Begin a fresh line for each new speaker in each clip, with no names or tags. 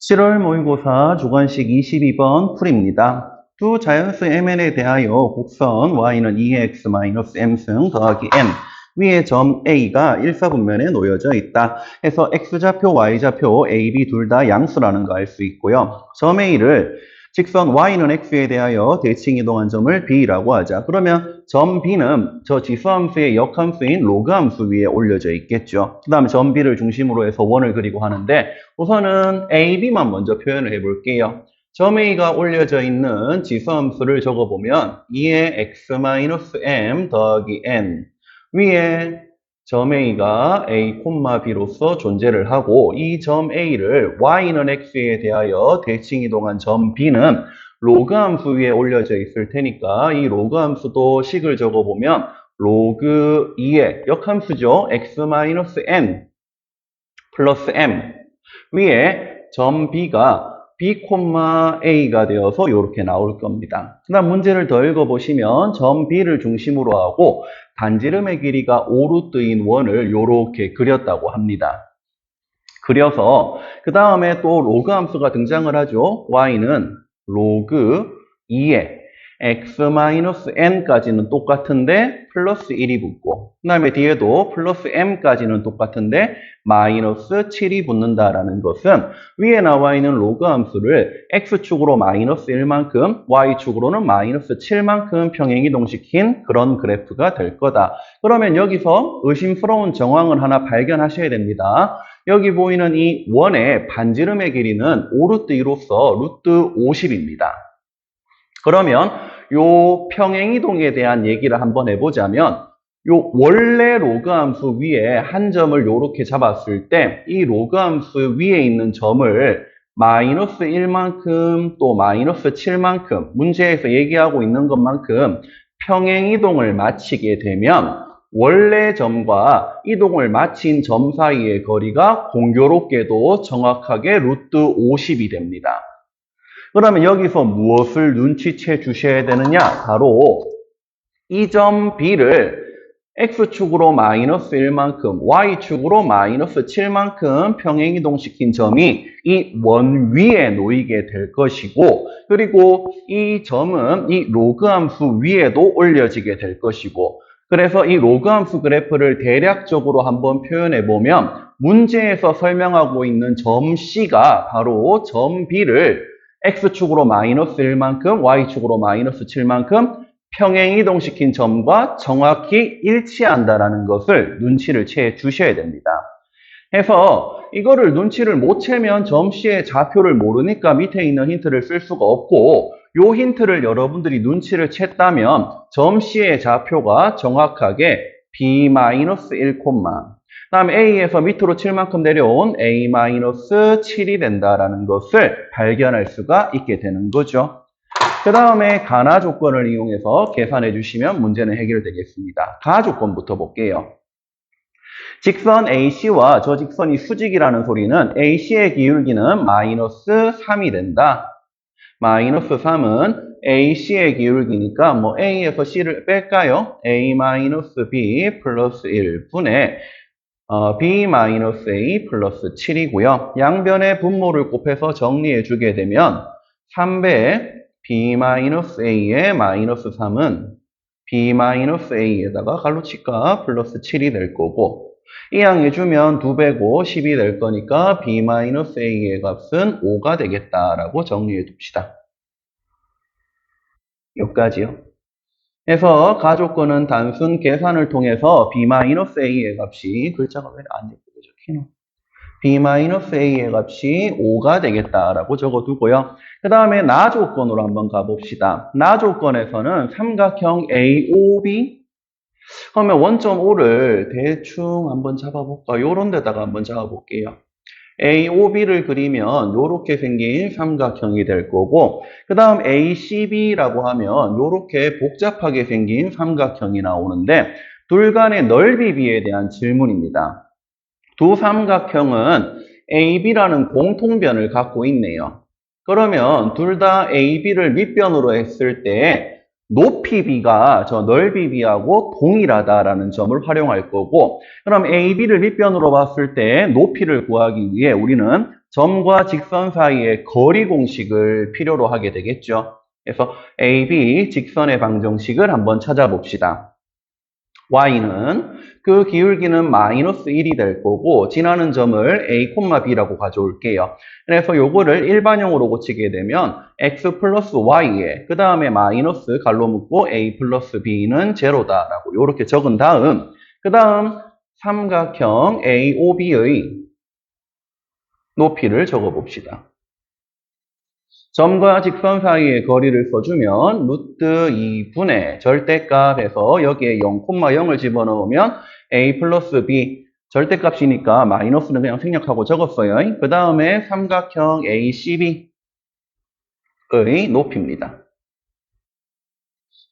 7월 모의고사 주관식 22번 풀입니다. 두 자연수 mn에 대하여 곡선 y는 2x-m승 더하기 n 위에 점 a가 일사분면에 놓여져 있다. 해서 x좌표, y좌표, a, b 둘 다 양수라는 거 알 수 있고요. 점 a를 직선 y는 x에 대하여 대칭 이동한 점을 b라고 하자. 그러면 점 b는 저 지수함수의 역함수인 로그함수 위에 올려져 있겠죠. 그 다음에 점 b를 중심으로 해서 원을 그리고 하는데 우선은 a, b만 먼저 표현을 해볼게요. 점 a가 올려져 있는 지수함수를 적어보면 2의 x-m 더하기 n 위에 점 a가 a, b로서 존재를 하고 이 점 a를 y는 x에 대하여 대칭 이동한 점 b는 로그 함수 위에 올려져 있을 테니까 이 로그 함수도 식을 적어보면 로그 2의 역함수죠. x-n 플러스 m 위에 점 b가 b, a가 되어서 이렇게 나올 겁니다. 그 다음 문제를 더 읽어보시면 점 b를 중심으로 하고 반지름의 길이가 5루트인 원을 이렇게 그렸다고 합니다. 그려서 그 다음에 또 로그 함수가 등장을 하죠. y는 로그 2에 x-n까지는 똑같은데 플러스 1이 붙고 그 다음에 뒤에도 플러스 m까지는 똑같은데 마이너스 7이 붙는다라는 것은 위에 나와 있는 로그 함수를 x축으로 마이너스 1만큼 y축으로는 마이너스 7만큼 평행이동시킨 그런 그래프가 될 거다. 그러면 여기서 의심스러운 정황을 하나 발견하셔야 됩니다. 여기 보이는 이 원의 반지름의 길이는 5루트 2로서 루트 50입니다. 그러면 요 평행이동에 대한 얘기를 한번 해보자면 요 원래 로그 함수 위에 한 점을 요렇게 잡았을 때 이 로그 함수 위에 있는 점을 마이너스 1만큼 또 마이너스 7만큼 문제에서 얘기하고 있는 것만큼 평행이동을 마치게 되면 원래 점과 이동을 마친 점 사이의 거리가 공교롭게도 정확하게 루트 50이 됩니다. 그러면 여기서 무엇을 눈치채 주셔야 되느냐? 바로 이 점 B를 X축으로 마이너스 1만큼, Y축으로 마이너스 7만큼 평행이동시킨 점이 이 원 위에 놓이게 될 것이고 그리고 이 점은 이 로그 함수 위에도 올려지게 될 것이고 그래서 이 로그 함수 그래프를 대략적으로 한번 표현해 보면 문제에서 설명하고 있는 점 C가 바로 점 B를 X축으로 마이너스 1만큼, Y축으로 마이너스 7만큼 평행이동시킨 점과 정확히 일치한다는 것을 눈치를 채 주셔야 됩니다. 해서 이거를 눈치를 못 채면 점 C의 좌표를 모르니까 밑에 있는 힌트를 쓸 수가 없고 요 힌트를 여러분들이 눈치를 챘다면 점 C의 좌표가 정확하게 B-1, 다음에 A에서 밑으로 7만큼 내려온 A-7이 된다라는 것을 발견할 수가 있게 되는 거죠. 그 다음에 가나 조건을 이용해서 계산해 주시면 문제는 해결되겠습니다. 가나 조건부터 볼게요. 직선 AC와 저 직선이 수직이라는 소리는 AC의 기울기는 마이너스 3이 된다. 마이너스 3은 AC의 기울기니까 뭐 A에서 C를 뺄까요? A-B 플러스 1분의 B-A 플러스 7이고요. 양변의 분모를 곱해서 정리해 주게 되면 3배 B-A의 마이너스 3은 B-A에다가 갈로치가 플러스 7이 될 거고 이항해주면 2배고 10이 될 거니까 B-A의 값은 5가 되겠다라고 정리해 둡시다. 여기까지요. 그래서 가조건은 단순 계산을 통해서 B-A의 값이 글자가 왜 안 예쁘게 적히노? B-A의 값이 5가 되겠다라고 적어두고요. 그 다음에 나 조건으로 한번 가봅시다. 나 조건에서는 삼각형 AOB 그러면 원점 O를 대충 한번 잡아볼까? 요런 데다가 한번 잡아볼게요. AOB를 그리면 요렇게 생긴 삼각형이 될 거고 그 다음 ACB라고 하면 요렇게 복잡하게 생긴 삼각형이 나오는데 둘 간의 넓이비에 대한 질문입니다. 두 삼각형은 AB라는 공통변을 갖고 있네요. 그러면 둘 다 AB를 밑변으로 했을 때 높이 b가 저 넓이 b하고 동일하다라는 점을 활용할 거고, 그럼 a, b를 밑변으로 봤을 때 높이를 구하기 위해 우리는 점과 직선 사이의 거리 공식을 필요로 하게 되겠죠. 그래서 a, b 직선의 방정식을 한번 찾아봅시다. y는 그 기울기는 마이너스 1이 될 거고 지나는 점을 a, b라고 가져올게요. 그래서 요거를 일반형으로 고치게 되면 x 플러스 y에 그 다음에 마이너스 갈로 묶고 a 플러스 b는 제로다라고 이렇게 적은 다음 그 다음 삼각형 AOB의 높이를 적어봅시다. 점과 직선 사이의 거리를 써주면 루트 2분의 절대값에서 여기에 0,0을 집어넣으면 a 플러스 b 절대값이니까 마이너스는 그냥 생략하고 적었어요. 그 다음에 삼각형 ACB의 높이입니다.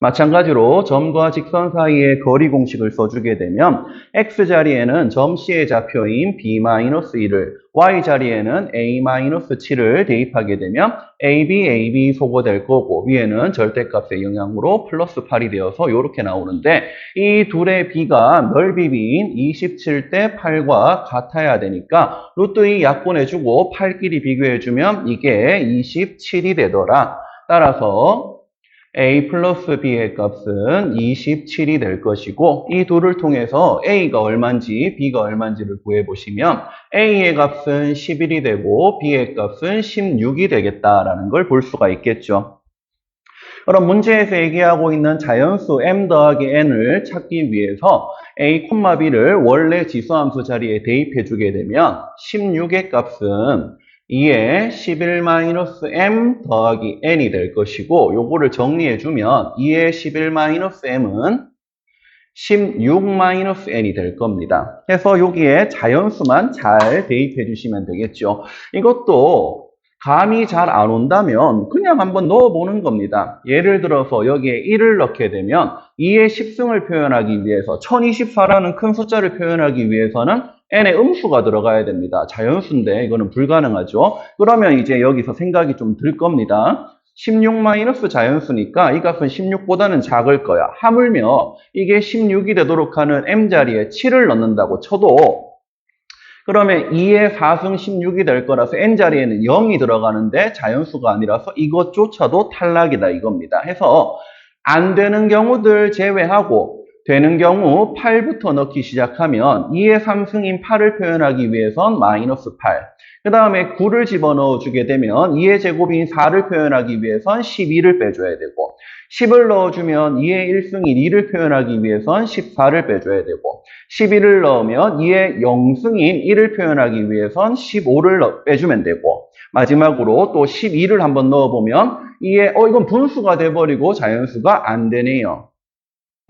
마찬가지로 점과 직선 사이의 거리 공식을 써주게 되면 x자리에는 점 C의 좌표인 b-1을 y자리에는 a-7을 대입하게 되면 ab 소거될 거고 위에는 절대값의 영향으로 플러스 8이 되어서 이렇게 나오는데 이 둘의 b가 넓이 b인 27대 8과 같아야 되니까 루트 2 약분해주고 8끼리 비교해주면 이게 27이 되더라. 따라서 a 플러스 b의 값은 27이 될 것이고 이 둘을 통해서 a가 얼마인지 b가 얼마인지를 구해보시면 a의 값은 11이 되고 b의 값은 16이 되겠다라는 걸 볼 수가 있겠죠. 그럼 문제에서 얘기하고 있는 자연수 m 더하기 n을 찾기 위해서 a, b를 원래 지수함수 자리에 대입해주게 되면 16의 값은 2에 11-m 더하기 n이 될 것이고 요거를 정리해주면 2에 11-m은 16-n이 될 겁니다. 그래서 여기에 자연수만 잘 대입해 주시면 되겠죠. 이것도 감이 잘 안 온다면 그냥 한번 넣어보는 겁니다. 예를 들어서 여기에 1을 넣게 되면 2의 10승을 표현하기 위해서 1024라는 큰 숫자를 표현하기 위해서는 n의 음수가 들어가야 됩니다. 자연수인데 이거는 불가능하죠. 그러면 이제 여기서 생각이 좀 들 겁니다. 16- 자연수니까 이 값은 16보다는 작을 거야. 하물며 이게 16이 되도록 하는 m자리에 7을 넣는다고 쳐도 그러면 2의 4승 16이 될 거라서 n자리에는 0이 들어가는데 자연수가 아니라서 이것조차도 탈락이다 이겁니다. 해서 안 되는 경우들 제외하고 되는 경우 8부터 넣기 시작하면 2의 3승인 8을 표현하기 위해선 마이너스 8. 그 다음에 9를 집어넣어 주게 되면 2의 제곱인 4를 표현하기 위해선 12를 빼줘야 되고 10을 넣어주면 2의 1승인 2를 표현하기 위해선 14를 빼줘야 되고 11을 넣으면 2의 0승인 1을 표현하기 위해선 15를 빼주면 되고 마지막으로 또 12를 한번 넣어보면 2의 이건 분수가 돼버리고 자연수가 안 되네요.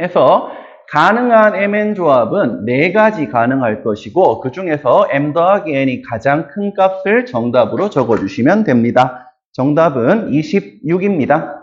해서 가능한 mn 조합은 4가지 가능할 것이고 그 중에서 m 더하기 n이 가장 큰 값을 정답으로 적어주시면 됩니다. 정답은 26입니다.